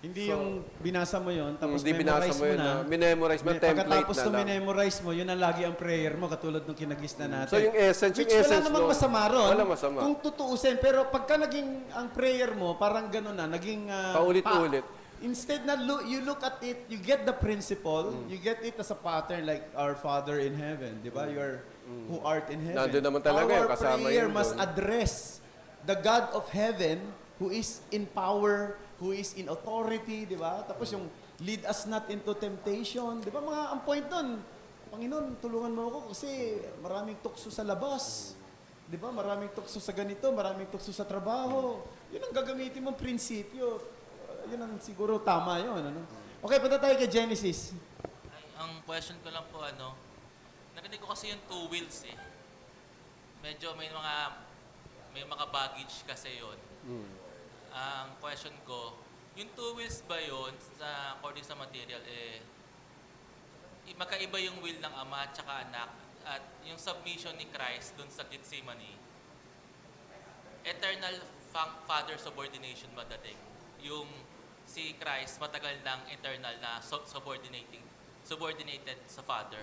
Hindi yung binasa mo yon tapos Hindi memorize binasa mo yun na. minemorize mo, template Pagkatapos na na lang. minemorize mo, yun ang lagi ang prayer mo, katulad nung kinagis na natin. So yung essence, Which wala namang masama ron. Wala masama. Kung tutuusin. Pero pagka naging ang prayer mo, parang gano'n na, naging... Paulit-ulit. Instead na you look at it, you get the principle, you get it as a pattern like our Father in heaven, di ba? Your who art in heaven. Nandun naman talaga Our yung kasama prayer yun must doon. address the God of heaven who is in power, who is in authority, di ba? Tapos yung lead us not into temptation, di ba? Ang point doon, Panginoon, tulungan mo ako kasi maraming tukso sa labas. Di ba? Maraming tukso sa ganito, maraming tukso sa trabaho. Yun ang gagamitin mong prinsipyo. Yun ang siguro tama yun. Okay, punta tayo kay Genesis. Ang question ko lang po, narinig ko kasi yung two wheels eh. Medyo may mga baggage kasi yon. Ang question ko, yung two wheels ba yun, according sa material, magkaiba yung will ng ama at saka anak, at yung submission ni Christ dun sa Gethsemane, eternal father subordination ba dating? Yung si Christ matagal ng eternal na subordinated sa Father.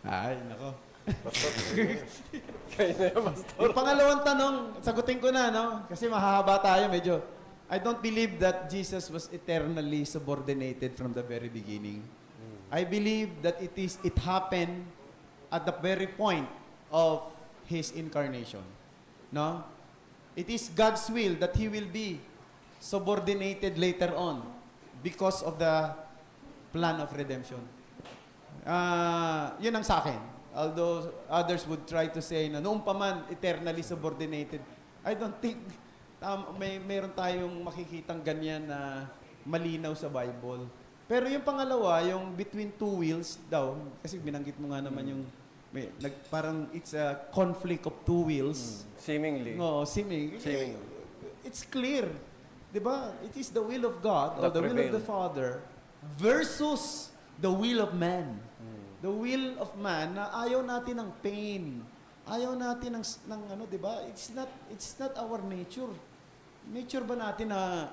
Ay, nako. Kaya na yan, Pastor. Yung pangalawang tanong, sagutin ko na, no? Kasi mahahaba tayo, medyo. I don't believe that Jesus was eternally subordinated from the very beginning. I believe that it happened at the very point of his incarnation. No? It is God's will that he will be subordinated later on because of the plan of redemption. Yun ang sa akin. Although others would try to say na noong pa man eternally subordinated, I don't think mayroon tayong makikitang ganyan na malinaw sa Bible. Pero yung pangalawa, yung between two wills daw, kasi binanggit mo nga naman yung parang it's a conflict of two wills. Seemingly. No, seemingly. It's clear. 'Di ba? It is the will of God or That the will of prevail. the Father versus the will of man. The will of man na ayaw natin ng pain. Ayaw natin ng ano, 'di ba? It's not our nature. Nature ba natin na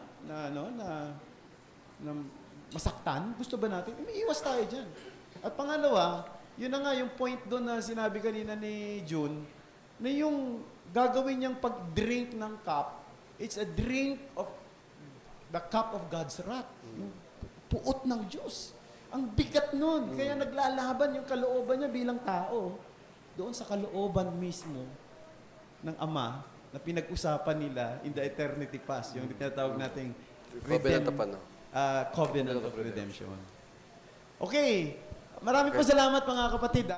masaktan? Gusto ba natin? Umiiwas tayo diyan. At pangalawa, yun na nga yung point doon na sinabi kanina ni June, na yung gagawin niyang pag-drink ng cup, it's a drink of the cup of God's wrath. Yung puot ng Diyos. Ang bigat nun. Kaya naglalaban yung kalooban niya bilang tao doon sa kalooban mismo ng Ama na pinag-usapan nila in the eternity past. Yung tinatawag nating Covenant of ano? Covenant of Redemption. Okay. Maraming po salamat mga kapatid.